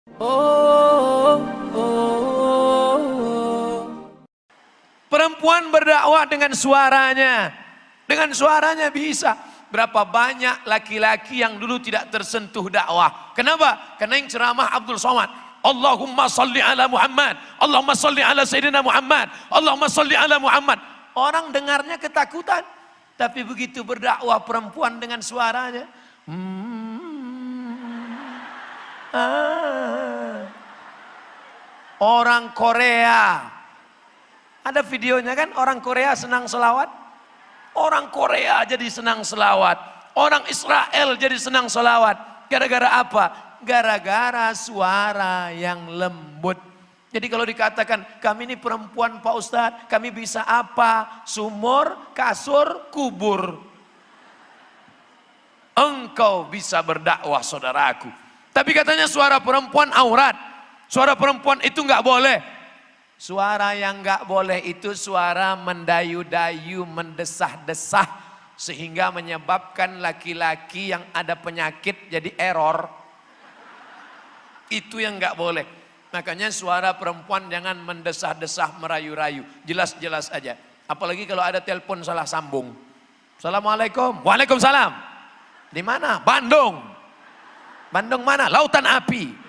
Oh, oh. Perempuan berdakwah dengan suaranya. Dengan suaranya bisa. Berapa banyak laki-laki yang dulu tidak tersentuh dakwah. Kenapa? Karena yang ceramah Abdul Somad. Allahumma salli ala Muhammad. Allahumma salli ala Sayyidina Muhammad. Allahumma salli ala Muhammad. Orang dengarnya ketakutan. Tapi begitu berdakwah perempuan dengan suaranya. Orang Korea. Ada videonya kan, orang Korea senang selawat. Orang Korea jadi senang selawat. Orang Israel jadi senang selawat. Gara-gara apa? Gara-gara suara yang lembut. Jadi kalau dikatakan, kami ini perempuan Pak Ustadz, kami bisa apa? Sumur, kasur, kubur. Engkau bisa berdakwah saudaraku. Tapi katanya suara perempuan aurat. Suara perempuan itu nggak boleh. Suara yang nggak boleh itu suara mendayu-dayu, mendesah-desah. Sehingga menyebabkan laki-laki yang ada penyakit jadi error. Itu yang nggak boleh. Makanya suara perempuan jangan mendesah-desah, merayu-rayu. Jelas-jelas aja. Apalagi kalau ada telepon salah sambung. Assalamualaikum. Waalaikumsalam. Di mana? Bandung. Bandung mana? Lautan api.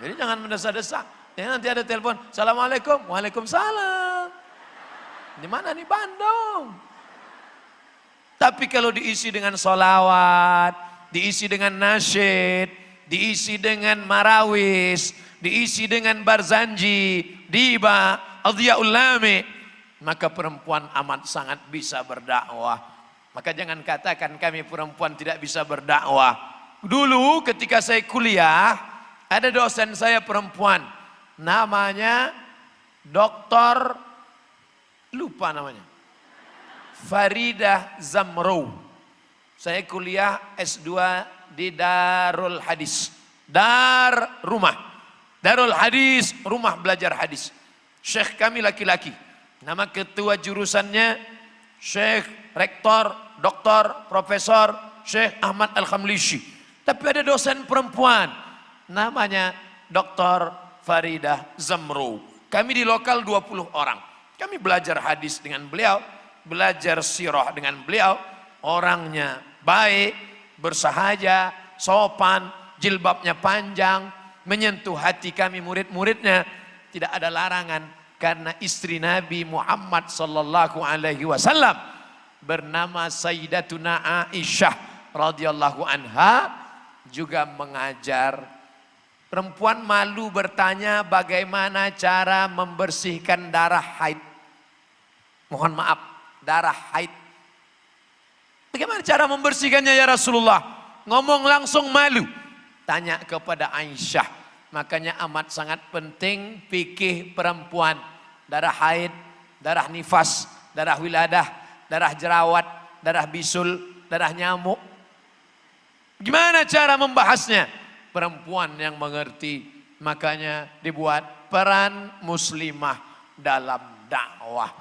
Jadi jangan mendesah-desah. Ya, nanti ada telepon. Assalamualaikum. Waalaikumsalam. Di mana nih? Bandung. Tapi kalau diisi dengan sholawat, diisi dengan nasyid, diisi dengan marawis, diisi dengan barzanji, diba, adhiyaul lami, maka perempuan amat sangat bisa berdakwah. Maka jangan katakan kami perempuan tidak bisa berdakwah. Dulu ketika saya kuliah, ada dosen saya perempuan. Namanya Doktor, lupa namanya. Faridah Zamrow. Saya kuliah S2 di Darul Hadis. Darul Hadis, rumah belajar hadis. Syekh kami laki-laki. Nama ketua jurusannya Syekh Rektor, Doktor, Profesor Syekh Ahmad Al-Khamlishi. Tapi ada dosen perempuan. Namanya Dr. Faridah Zamrow. Kami di lokal 20 orang. Kami belajar hadis dengan beliau. Belajar sirah dengan beliau. Orangnya baik, bersahaja, sopan, jilbabnya panjang. Menyentuh hati kami murid-muridnya. Tidak ada larangan. Karena istri Nabi Muhammad sallallahu alaihi wasallam bernama Sayyidatuna Aisyah radhiyallahu anha juga mengajar. Perempuan malu bertanya bagaimana cara membersihkan darah haid. Mohon maaf, darah haid. Bagaimana cara membersihkannya ya Rasulullah? Ngomong langsung malu. Tanya kepada Aisyah. Makanya amat sangat penting fikih perempuan. Darah haid, darah nifas, darah wiladah, darah jerawat, darah bisul, darah nyamuk. Gimana cara membahasnya? Perempuan yang mengerti. Makanya dibuat peran muslimah dalam dakwah.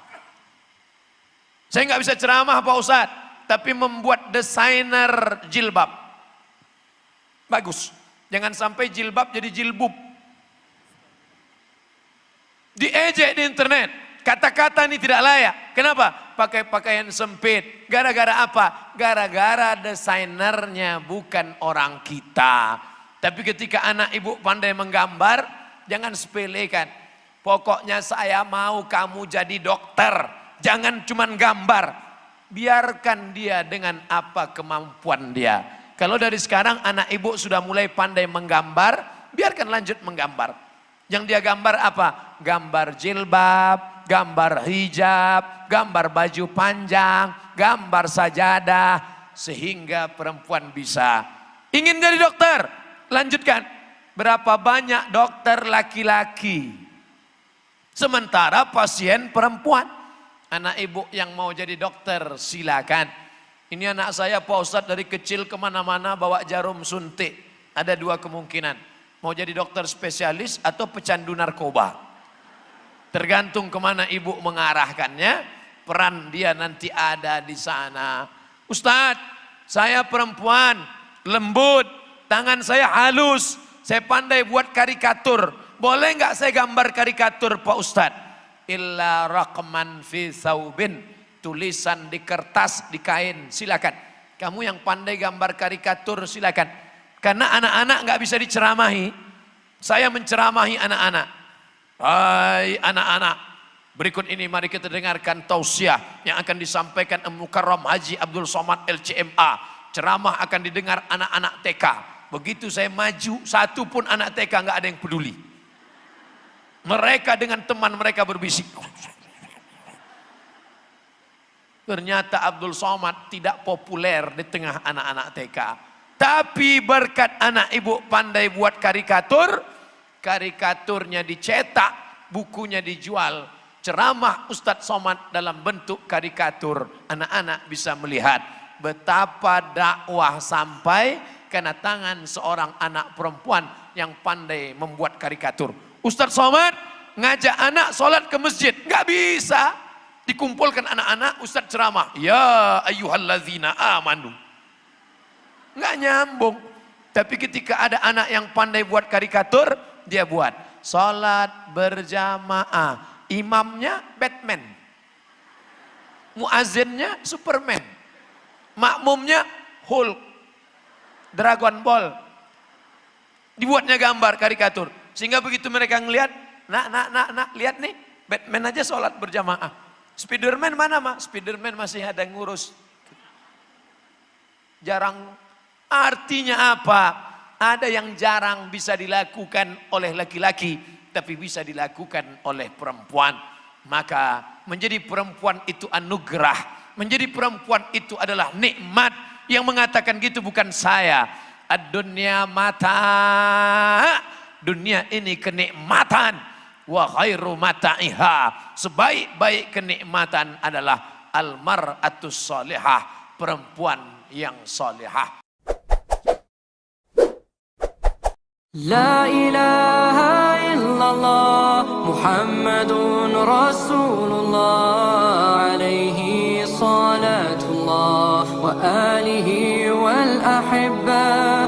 Saya nggak bisa ceramah Pak Ustadz, tapi membuat desainer jilbab. Bagus. Jangan sampai jilbab jadi jilbub. Diejek di internet. Kata-kata ini tidak layak. Kenapa? Pakai pakaian sempit. Gara-gara apa? Gara-gara desainernya bukan orang kita. Tapi ketika anak ibu pandai menggambar, jangan sepelekan. Pokoknya saya mau kamu jadi dokter. Jangan cuman gambar. Biarkan dia dengan apa kemampuan dia. Kalau dari sekarang anak ibu sudah mulai pandai menggambar, biarkan lanjut menggambar. Yang dia gambar apa? Gambar jilbab, gambar hijab, gambar baju panjang, gambar sajadah. Sehingga perempuan bisa. Ingin jadi dokter? Lanjutkan. Berapa banyak dokter laki-laki? Sementara pasien perempuan. Anak ibu yang mau jadi dokter silakan. Ini anak saya Pak Ustadz dari kecil kemana-mana bawa jarum suntik. Ada dua kemungkinan. Mau jadi dokter spesialis atau pecandu narkoba. Tergantung kemana ibu mengarahkannya. Peran dia nanti ada di sana. Ustadz, saya perempuan, lembut, Tangan saya halus, saya pandai buat karikatur. Boleh nggak saya gambar karikatur Pak Ustadz? Illa raqman fi thawbin, tulisan di kertas, di kain, silakan. Kamu yang pandai gambar karikatur silakan. Karena anak-anak nggak bisa diceramahi. Saya menceramahi anak-anak. Hai anak-anak, berikut ini mari kita dengarkan tausiah yang akan disampaikan Mukarram Haji Abdul Somad LCMA. Ceramah akan didengar anak-anak TK. Begitu saya maju, satu pun anak TK nggak ada yang peduli. Mereka dengan teman mereka berbisik. Ternyata Abdul Somad tidak populer di tengah anak-anak TK. Tapi berkat anak ibu pandai buat karikatur, karikaturnya dicetak, bukunya dijual. Ceramah Ustadz Somad dalam bentuk karikatur. Anak-anak bisa melihat betapa dakwah sampai kena tangan seorang anak perempuan yang pandai membuat karikatur. Ustadz Somad ngajak anak sholat ke masjid, nggak bisa. Dikumpulkan anak-anak, Ustadz ceramah, ya ayyuhalladzina amanu. Nggak nyambung. Tapi ketika ada anak yang pandai buat karikatur, dia buat sholat berjamaah. Imamnya Batman, muazzinnya Superman, makmumnya Hulk, Dragon Ball. Dibuatnya gambar karikatur. Sehingga begitu mereka ngelihat, nak, lihat nih, Batman aja sholat berjamaah. Spiderman mana mah? Spiderman masih ada ngurus. Jarang. Artinya apa? Ada yang jarang bisa dilakukan oleh laki-laki, tapi bisa dilakukan oleh perempuan. Maka menjadi perempuan itu anugerah. Menjadi perempuan itu adalah nikmat. Yang mengatakan gitu bukan saya. Ad-dunya mata. Dunia ini kenikmatan. Wa khairu mata'iha. Sebaik-baik kenikmatan adalah al-mar'atus salihah. Perempuan yang salihah. La ilaha illallah Muhammadun Rasulullah alaihi salatullah wa alihi wal ahibba